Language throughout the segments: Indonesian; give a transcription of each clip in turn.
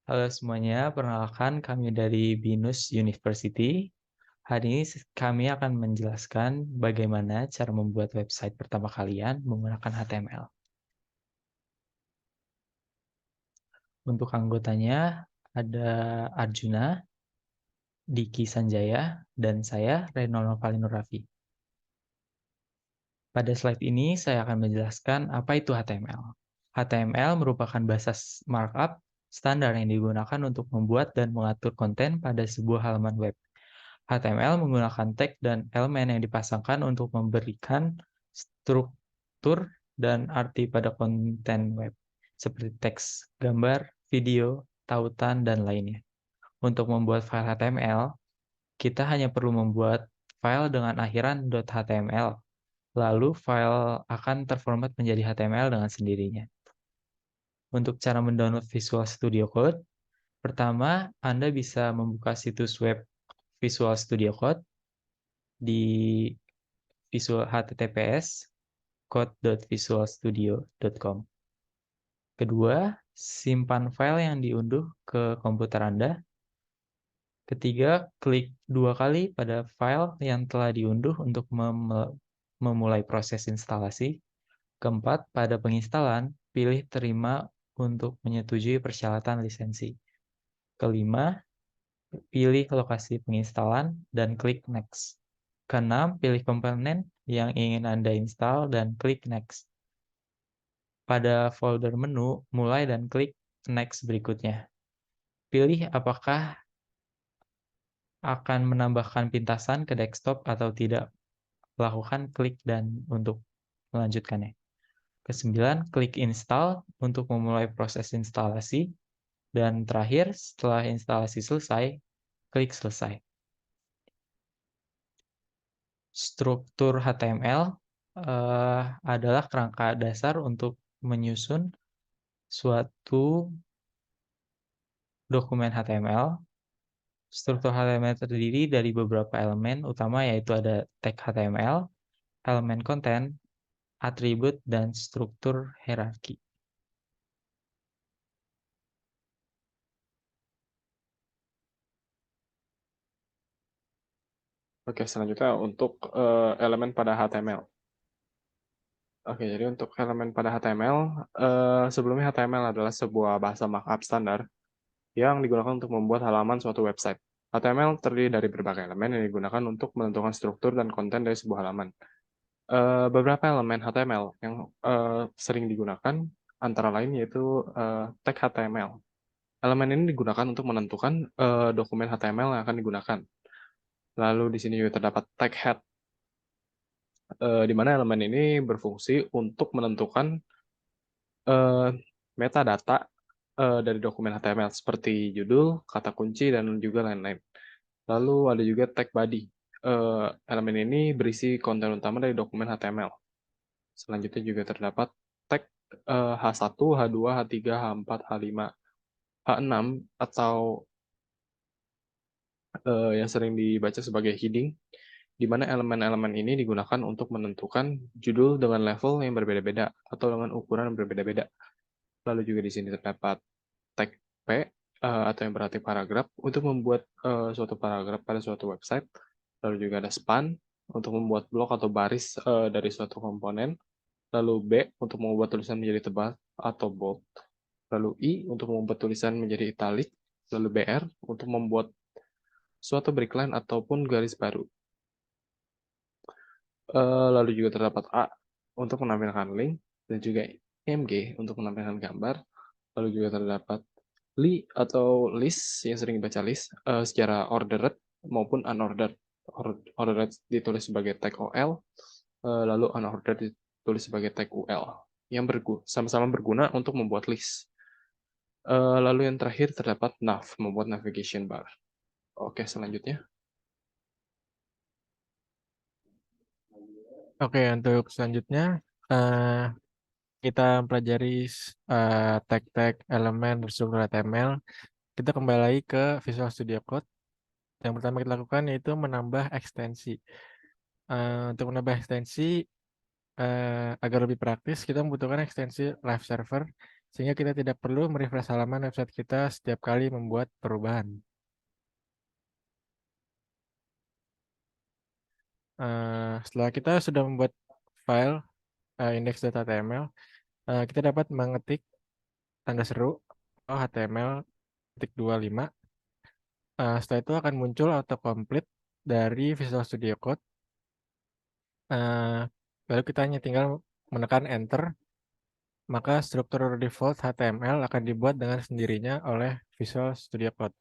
Halo semuanya, perkenalkan kami dari BINUS University. Hari ini kami akan menjelaskan bagaimana cara membuat website pertama kalian menggunakan HTML. Untuk anggotanya ada Arjuna, Diki Sanjaya, dan saya Reno Novalino Raffi. Pada slide ini saya akan menjelaskan apa itu HTML. HTML merupakan bahasa markup standar yang digunakan untuk membuat dan mengatur konten pada sebuah halaman web. HTML menggunakan tag dan elemen yang dipasangkan untuk memberikan struktur dan arti pada konten web, seperti teks, gambar, video, tautan, dan lainnya. Untuk membuat file HTML, kita hanya perlu membuat file dengan akhiran .html, lalu file akan terformat menjadi HTML dengan sendirinya. Untuk cara mendownload Visual Studio Code, pertama Anda bisa membuka situs web Visual Studio Code di https code.visualstudio.com. Kedua, simpan file yang diunduh ke komputer Anda. Ketiga, klik 2 kali pada file yang telah diunduh untuk memulai proses instalasi. Keempat, pada penginstalan, pilih terima untuk menyetujui persyaratan lisensi. Kelima, pilih lokasi penginstalan dan klik next. Keenam, pilih komponen yang ingin Anda install dan klik next. Pada folder menu, mulai dan klik next berikutnya. Pilih apakah akan menambahkan pintasan ke desktop atau tidak. Lakukan klik dan untuk melanjutkannya. Kesembilan, klik install untuk memulai proses instalasi. Dan terakhir, setelah instalasi selesai, klik selesai. Struktur HTML adalah kerangka dasar untuk menyusun suatu dokumen HTML. Struktur HTML terdiri dari beberapa elemen utama, yaitu ada tag HTML, elemen konten, atribut, dan struktur hierarki. Oke, selanjutnya untuk elemen pada HTML. Oke, jadi untuk elemen pada HTML, sebelumnya HTML adalah sebuah bahasa markup standar yang digunakan untuk membuat halaman suatu website. HTML terdiri dari berbagai elemen yang digunakan untuk menentukan struktur dan konten dari sebuah halaman. Beberapa elemen HTML yang sering digunakan antara lain yaitu tag HTML. Elemen ini digunakan untuk menentukan dokumen HTML yang akan digunakan. Lalu di sini juga terdapat tag head, di mana elemen ini berfungsi untuk menentukan metadata dari dokumen HTML seperti judul, kata kunci, dan juga lain-lain. Lalu ada juga tag body. Elemen ini berisi konten utama dari dokumen HTML. Selanjutnya juga terdapat tag H1, H2, H3, H4, H5, H6 atau yang sering dibaca sebagai heading, di mana elemen-elemen ini digunakan untuk menentukan judul dengan level yang berbeda-beda atau dengan ukuran yang berbeda-beda. Lalu juga di sini terdapat tag P atau yang berarti paragraf untuk membuat suatu paragraf pada suatu website. Lalu juga ada span untuk membuat blok atau baris dari suatu komponen. Lalu B untuk membuat tulisan menjadi tebal atau bold. Lalu I untuk membuat tulisan menjadi italic. Lalu BR untuk membuat suatu breakline ataupun garis baru. Lalu juga terdapat A untuk menampilkan link dan juga MG untuk menampilkan gambar. Lalu juga terdapat li atau list yang sering dibaca list secara ordered maupun unordered. Ordered ditulis sebagai tag OL, lalu unordered ditulis sebagai tag UL yang sama-sama berguna untuk membuat list. Lalu yang terakhir terdapat nav, membuat navigation bar. Oke, selanjutnya. Oke, untuk selanjutnya kita pelajari tag-tag elemen berstruktur HTML. Kita kembali lagi ke Visual Studio Code. Yang pertama kita lakukan yaitu menambah ekstensi. Untuk menambah ekstensi agar lebih praktis, kita membutuhkan ekstensi Live Server sehingga kita tidak perlu merefresh halaman website kita setiap kali membuat perubahan. Setelah kita sudah membuat file index.html, kita dapat mengetik tanda seru HTML.25. Setelah itu akan muncul autocomplete dari Visual Studio Code. Lalu kita hanya tinggal menekan enter, maka struktur default HTML akan dibuat dengan sendirinya oleh Visual Studio Code.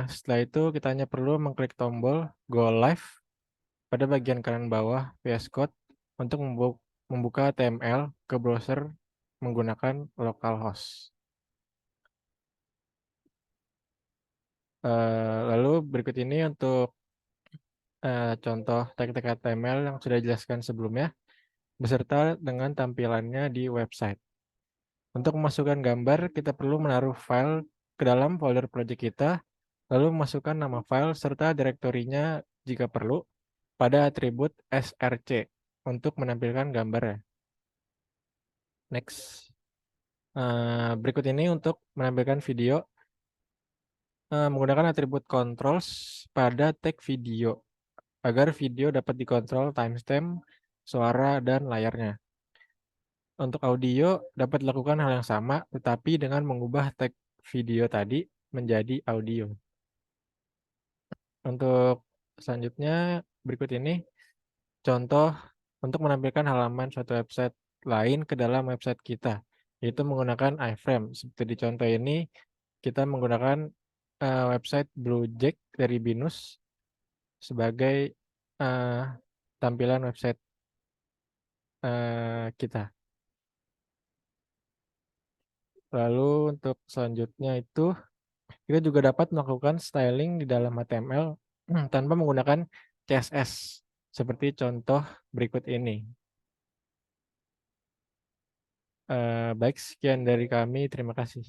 Setelah itu kita hanya perlu mengklik tombol Go Live pada bagian kanan bawah VS Code untuk membuka HTML ke browser menggunakan localhost. Lalu berikut ini untuk contoh tag-tag HTML yang sudah dijelaskan sebelumnya, beserta dengan tampilannya di website. Untuk memasukkan gambar, kita perlu menaruh file ke dalam folder project kita, lalu memasukkan nama file serta direktorinya jika perlu pada atribut src untuk menampilkan gambarnya. Next. Berikut ini untuk menampilkan video menggunakan atribut controls pada tag video agar video dapat dikontrol timestamp, suara, dan layarnya. Untuk audio dapat dilakukan hal yang sama tetapi dengan mengubah tag video tadi menjadi audio. Untuk selanjutnya berikut ini contoh untuk menampilkan halaman suatu website lain ke dalam website kita, yaitu menggunakan iframe. Seperti di contoh ini, kita menggunakan website Bluejack dari Binus sebagai tampilan website kita. Lalu untuk selanjutnya itu, kita juga dapat melakukan styling di dalam HTML tanpa menggunakan CSS, seperti contoh berikut ini. Baik, sekian dari kami. Terima kasih.